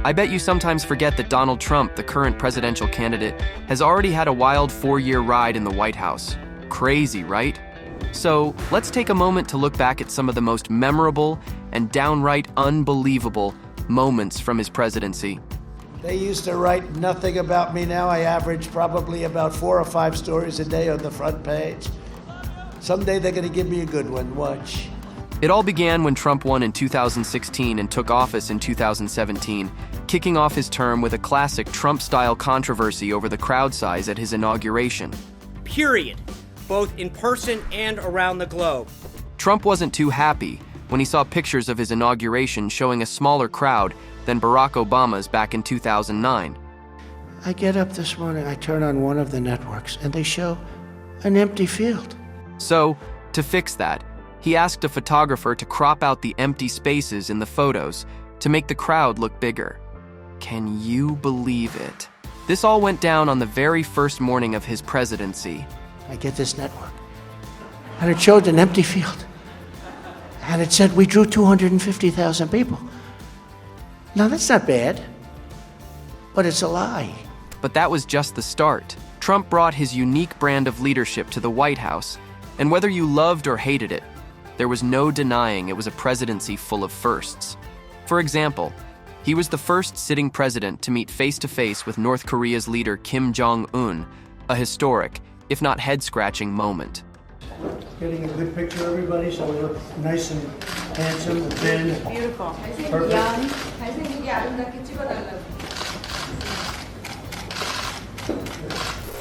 I bet you sometimes forget that Donald Trump, the current presidential candidate, has already had a wild 4-year ride in the White House. Crazy, right? So let's take a moment to look back at some of the most memorable and downright unbelievable moments from his presidency. They used to write nothing about me. Now I average probably about 4 or 5 stories a day on the front page. Someday they're going to give me a good one. Watch. It all began when Trump won in 2016 and took office in 2017, kicking off his term with a classic Trump-style controversy over the crowd size at his inauguration. Period. Both in person and around the globe. Trump wasn't too happy when he saw pictures of his inauguration showing a smaller crowd than Barack Obama's back in 2009. I get up this morning, I turn on one of the networks, and they show an empty field. So, to fix that, he asked a photographer to crop out the empty spaces in the photos to make the crowd look bigger. Can you believe it? This all went down on the very first morning of his presidency. I get this network, and it showed an empty field. And it said we drew 250,000 people. Now that's not bad, but it's a lie. But that was just the start. Trump brought his unique brand of leadership to the White House, and whether you loved or hated it, there was no denying it was a presidency full of firsts. For example, he was the first sitting president to meet face-to-face with North Korea's leader Kim Jong-un, a historic, if not head-scratching moment. Getting a good picture, everybody, so we look nice and handsome and thin. Beautiful. Perfect.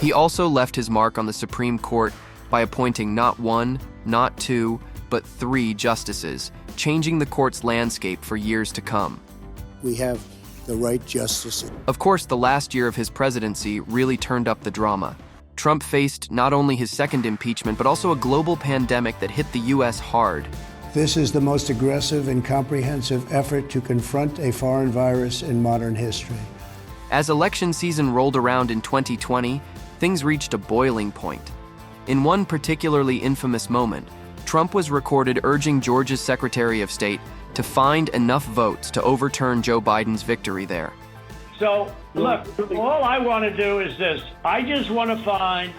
He also left his mark on the Supreme Court by appointing not 1, not 2, but 3 justices, changing the court's landscape for years to come. We have the right justice. Of course, the last year of his presidency really turned up the drama. Trump faced not only his second impeachment, but also a global pandemic that hit the U.S. hard. This is the most aggressive and comprehensive effort to confront a foreign virus in modern history. As election season rolled around in 2020, things reached a boiling point. In one particularly infamous moment, Trump was recorded urging Georgia's Secretary of State to find enough votes to overturn Joe Biden's victory there. So, look, all I want to do is this. I just want to find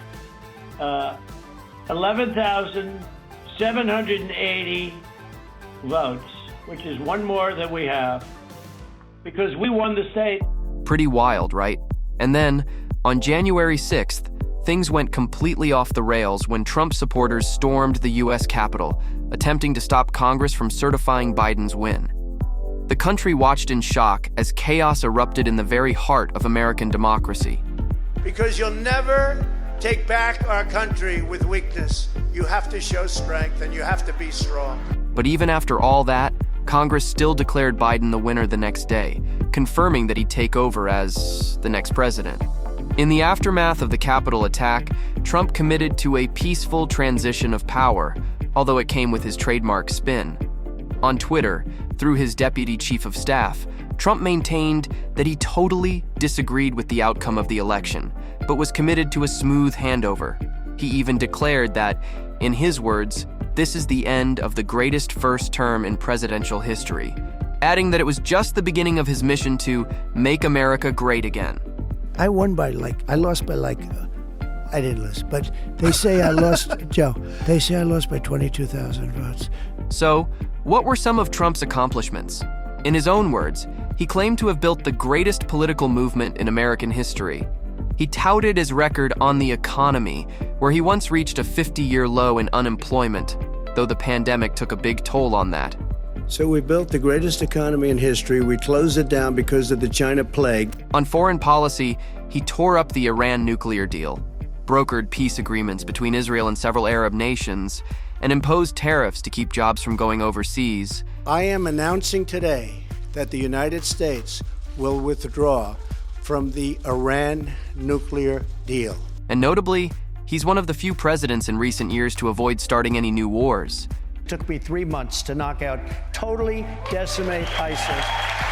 11,780 votes, which is one more than we have, because we won the state. Pretty wild, right? And then, on January 6th, things went completely off the rails when Trump supporters stormed the U.S. Capitol, attempting to stop Congress from certifying Biden's win. The country watched in shock as chaos erupted in the very heart of American democracy. Because you'll never take back our country with weakness. You have to show strength and you have to be strong. But even after all that, Congress still declared Biden the winner the next day, confirming that he'd take over as the next president. In the aftermath of the Capitol attack, Trump committed to a peaceful transition of power, although it came with his trademark spin. On Twitter, through his deputy chief of staff, Trump maintained that he totally disagreed with the outcome of the election, but was committed to a smooth handover. He even declared that, in his words, this is the end of the greatest first term in presidential history, adding that it was just the beginning of his mission to make America great again. I won by I didn't lose, but they say I lost, Joe, they say I lost by 22,000 votes. So, what were some of Trump's accomplishments? In his own words, he claimed to have built the greatest political movement in American history. He touted his record on the economy, where he once reached a 50-year low in unemployment, though the pandemic took a big toll on that. So we built the greatest economy in history. We closed it down because of the China plague. On foreign policy, he tore up the Iran nuclear deal, brokered peace agreements between Israel and several Arab nations, and imposed tariffs to keep jobs from going overseas. I am announcing today that the United States will withdraw from the Iran nuclear deal. And notably, he's one of the few presidents in recent years to avoid starting any new wars. It took me 3 months to knock out, totally decimate ISIS.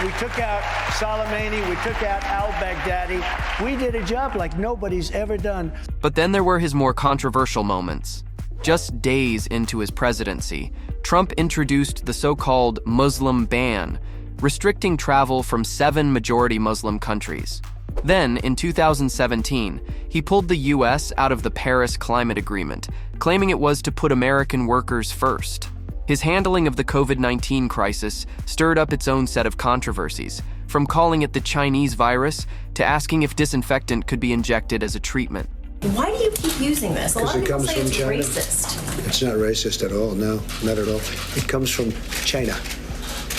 We took out Soleimani, we took out al-Baghdadi. We did a job like nobody's ever done. But then there were his more controversial moments. Just days into his presidency, Trump introduced the so-called Muslim ban, restricting travel from 7 majority Muslim countries. Then, in 2017, he pulled the US out of the Paris Climate Agreement, claiming it was to put American workers first. His handling of the COVID-19 crisis stirred up its own set of controversies, from calling it the Chinese virus to asking if disinfectant could be injected as a treatment. Why do you keep using this? A lot of Because it people comes say from it's China. racist. It's not racist at all. No, not at all. It comes from China.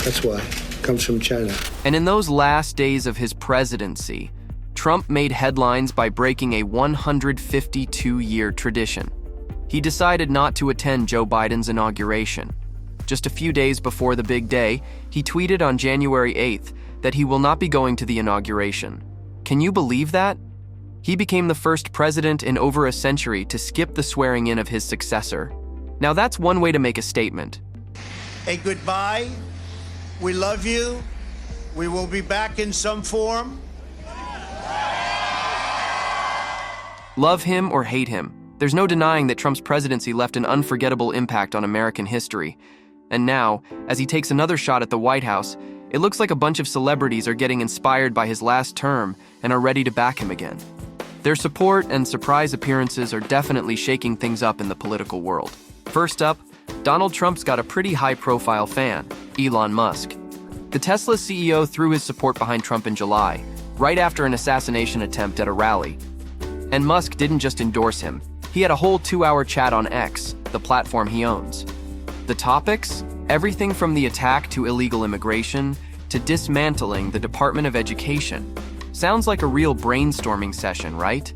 That's why. It comes from China. And in those last days of his presidency, Trump made headlines by breaking a 152-year tradition. He decided not to attend Joe Biden's inauguration. Just a few days before the big day, he tweeted on January 8th that he will not be going to the inauguration. Can you believe that? He became the first president in over a century to skip the swearing in of his successor. Now that's one way to make a statement. A goodbye. We love you. We will be back in some form. Love him or hate him, there's no denying that Trump's presidency left an unforgettable impact on American history. And now, as he takes another shot at the White House, it looks like a bunch of celebrities are getting inspired by his last term and are ready to back him again. Their support and surprise appearances are definitely shaking things up in the political world. First up, Donald Trump's got a pretty high-profile fan, Elon Musk. The Tesla CEO threw his support behind Trump in July, right after an assassination attempt at a rally. And Musk didn't just endorse him. He had a whole 2-hour chat on X, the platform he owns. The topics? Everything from the attack to illegal immigration to dismantling the Department of Education. Sounds like a real brainstorming session, right?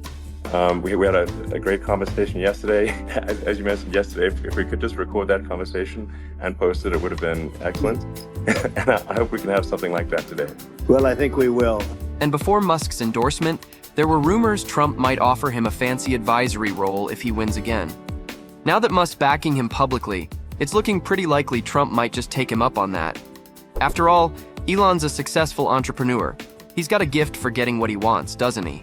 We had a great conversation yesterday. As you mentioned yesterday, if we could just record that conversation and post it, it would have been excellent. And I hope we can have something like that today. Well, I think we will. And before Musk's endorsement, there were rumors Trump might offer him a fancy advisory role if he wins again. Now that Musk's backing him publicly, it's looking pretty likely Trump might just take him up on that. After all, Elon's a successful entrepreneur. He's got a gift for getting what he wants, doesn't he?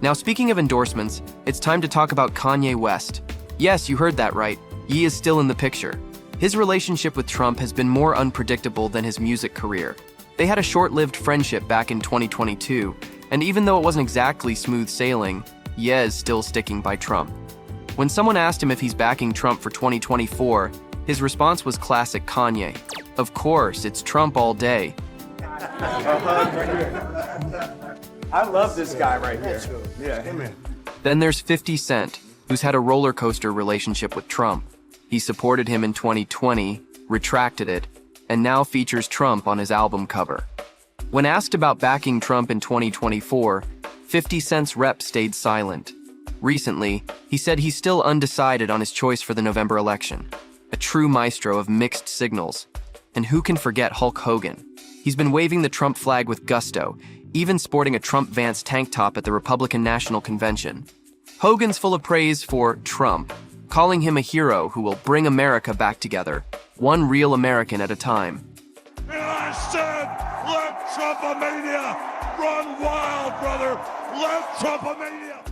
Now, speaking of endorsements, it's time to talk about Kanye West. Yes, you heard that right. Ye is still in the picture. His relationship with Trump has been more unpredictable than his music career. They had a short-lived friendship back in 2022, and even though it wasn't exactly smooth sailing, Ye is still sticking by Trump. When someone asked him if he's backing Trump for 2024, his response was classic Kanye. Of course, it's Trump all day. I love this guy right here. Yeah. Then there's 50 Cent, who's had a roller coaster relationship with Trump. He supported him in 2020, retracted it, and now features Trump on his album cover. When asked about backing Trump in 2024, 50 Cent's rep stayed silent. Recently, he said he's still undecided on his choice for the November election. A true maestro of mixed signals. And who can forget Hulk Hogan? He's been waving the Trump flag with gusto, even sporting a Trump Vance tank top at the Republican National Convention. Hogan's full of praise for Trump, calling him a hero who will bring America back together, one real American at a time. And I said, let Trumpomania run wild, brother. Let Trumpomania.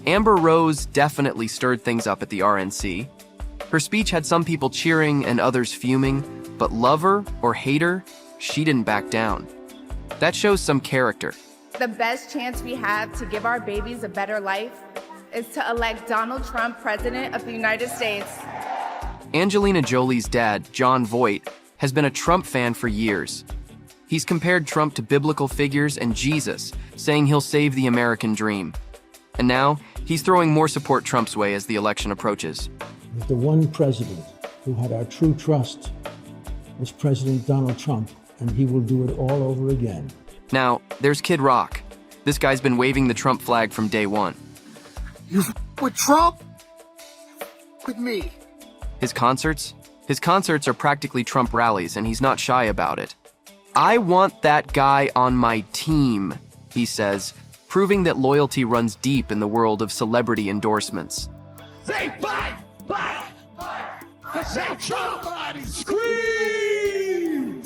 Amber Rose definitely stirred things up at the RNC. Her speech had some people cheering and others fuming, but lover or hater, she didn't back down. That shows some character. The best chance we have to give our babies a better life is to elect Donald Trump president of the United States. Angelina Jolie's dad, Jon Voight, has been a Trump fan for years. He's compared Trump to biblical figures and Jesus, saying he'll save the American dream. And now, he's throwing more support Trump's way as the election approaches. The one president who had our true trust was President Donald Trump, and he will do it all over again. Now, there's Kid Rock. This guy's been waving the Trump flag from day one. You with Trump? With me. His concerts are practically Trump rallies, and he's not shy about it. I want that guy on my team, he says, proving that loyalty runs deep in the world of celebrity endorsements. Say bye, bye, bye. Say Trump, scream.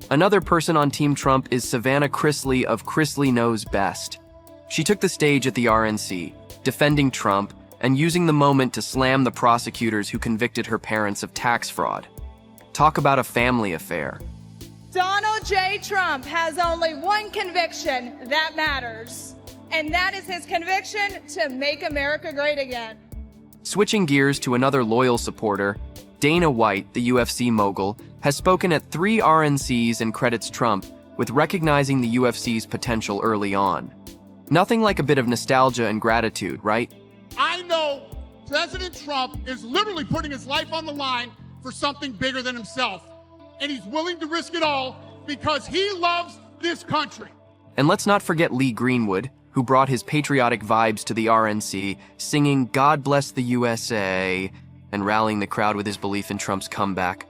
Another person on Team Trump is Savannah Chrisley of Chrisley Knows Best. She took the stage at the RNC, defending Trump and using the moment to slam the prosecutors who convicted her parents of tax fraud. Talk about a family affair. Donald J. Trump has only one conviction that matters, and that is his conviction to make America great again. Switching gears to another loyal supporter, Dana White, the UFC mogul, has spoken at 3 RNCs and credits Trump with recognizing the UFC's potential early on. Nothing like a bit of nostalgia and gratitude, right? I know President Trump is literally putting his life on the line for something bigger than himself. And he's willing to risk it all because he loves this country. And let's not forget Lee Greenwood, who brought his patriotic vibes to the RNC, singing "God Bless the USA" and rallying the crowd with his belief in Trump's comeback.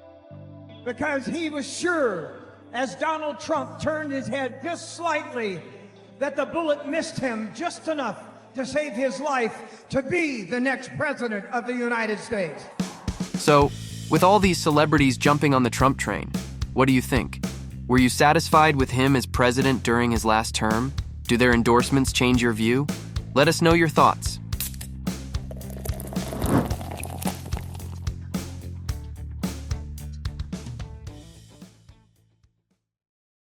Because he was sure, as Donald Trump turned his head just slightly, that the bullet missed him just enough to save his life to be the next president of the United States. So, with all these celebrities jumping on the Trump train, what do you think? Were you satisfied with him as president during his last term? Do their endorsements change your view? Let us know your thoughts.